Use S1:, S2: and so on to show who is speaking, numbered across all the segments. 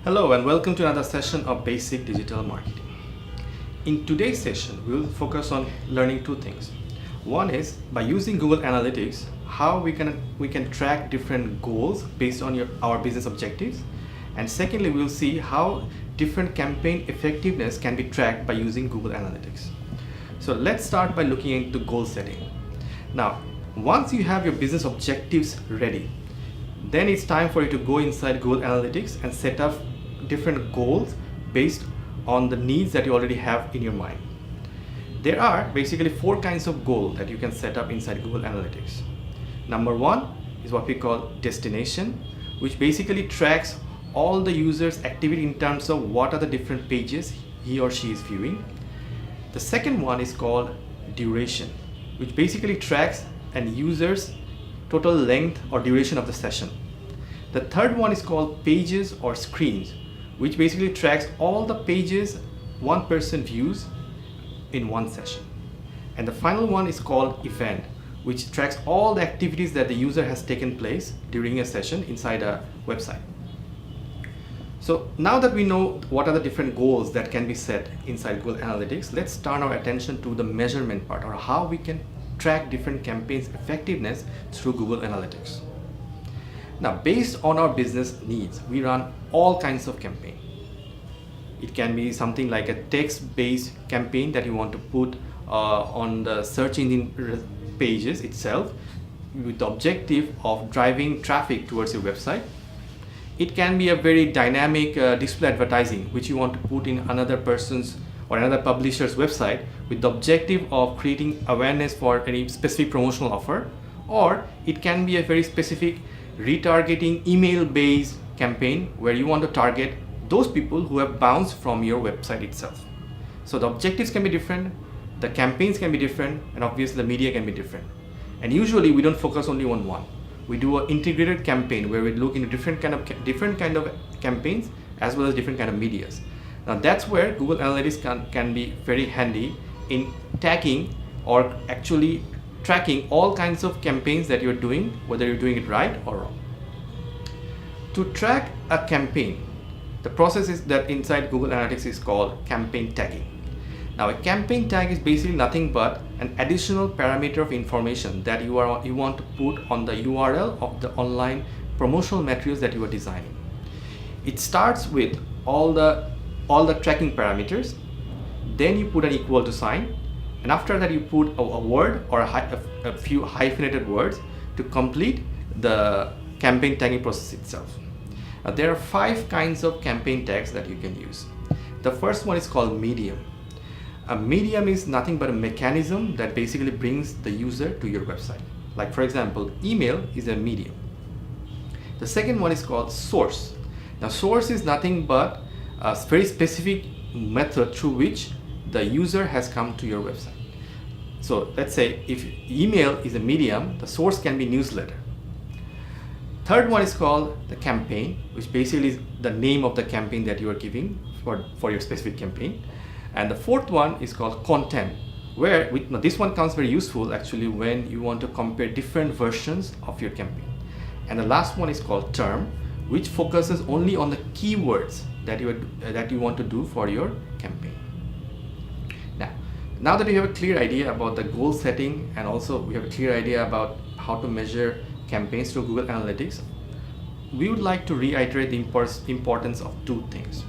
S1: Hello and welcome to another session of Basic Digital Marketing. In today's session, we will focus on learning two things. One is by using Google Analytics, how we can track different goals based on our business objectives. And secondly, we will see how different campaign effectiveness can be tracked by using Google Analytics. So let's start by looking into goal setting. Now, once you have your business objectives ready, then it's time for you to go inside Google Analytics and set up different goals based on the needs that you already have in your mind. There are basically four kinds of goals that you can set up inside Google Analytics. Number one is what we call destination, which basically tracks all the user's activity in terms of what are the different pages he or she is viewing. The second one is called duration, which basically tracks an user's total length or duration of the session. The third one is called pages or screens, which basically tracks all the pages one person views in one session. And the final one is called event, which tracks all the activities that the user has taken place during a session inside a website. So now that we know what are the different goals that can be set inside Google Analytics, let's turn our attention to the measurement part, or how we can track different campaigns' effectiveness through Google Analytics. Now, based on our business needs, we run all kinds of campaign. It can be something like a text-based campaign that you want to put on the search engine pages itself with the objective of driving traffic towards your website. It can be a very dynamic display advertising which you want to put in another person's or another publisher's website with the objective of creating awareness for any specific promotional offer. Or it can be a very specific retargeting email-based campaign where you want to target those people who have bounced from your website itself. So the objectives can be different, the campaigns can be different, and obviously the media can be different. And usually we don't focus only on one. We do an integrated campaign where we look into different kind of campaigns as well as different kind of medias. Now that's where Google Analytics can be very handy in tagging or actually tracking all kinds of campaigns that you're doing, whether you're doing it right or wrong. To track a campaign, the process is that inside Google Analytics is called campaign tagging. Now, a campaign tag is basically nothing but an additional parameter of information that you want to put on the URL of the online promotional materials that you are designing. It starts with all the tracking parameters, then you put an equal to sign, and after that you put a word or a few hyphenated words to complete the campaign tagging process itself. Now, there are 5 kinds of campaign tags that you can use. The first one is called medium. A medium is nothing but a mechanism that basically brings the user to your website. Like, for example, email is a medium. The second one is called source. Now, source is nothing but a very specific method through which the user has come to your website. So let's say if email is a medium, the source can be newsletter. Third one is called the campaign, which basically is the name of the campaign that you are giving for your specific campaign. And the fourth one is called content, where this one comes very useful actually when you want to compare different versions of your campaign. And the last one is called term, which focuses only on the keywords that you want to do for your campaign. Now that we have a clear idea about the goal setting, and also we have a clear idea about how to measure campaigns through Google Analytics, we would like to reiterate the importance of two things.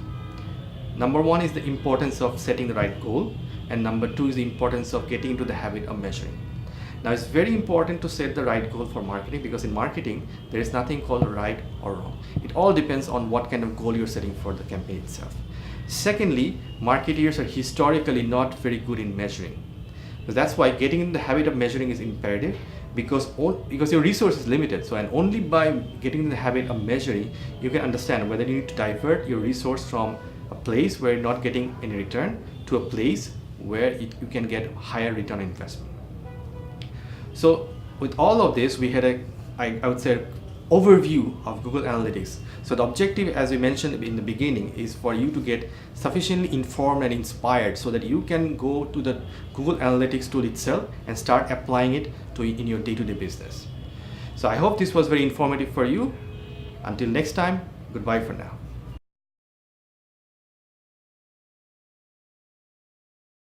S1: Number one is the importance of setting the right goal, and number two is the importance of getting into the habit of measuring. Now, it's very important to set the right goal for marketing, because in marketing there is nothing called right or wrong. It all depends on what kind of goal you're setting for the campaign itself. Secondly, marketeers are historically not very good in measuring. So that's why getting in the habit of measuring is imperative, because your resource is limited. So, and only by getting in the habit of measuring, you can understand whether you need to divert your resource from a place where you're not getting any return to a place where you can get higher return on investment. So with all of this, we had I would say, overview of Google Analytics. So the objective, as we mentioned in the beginning, is for you to get sufficiently informed and inspired so that you can go to the Google Analytics tool itself and start applying it in your day-to-day business. So I hope this was very informative for you. Until next time, goodbye for now.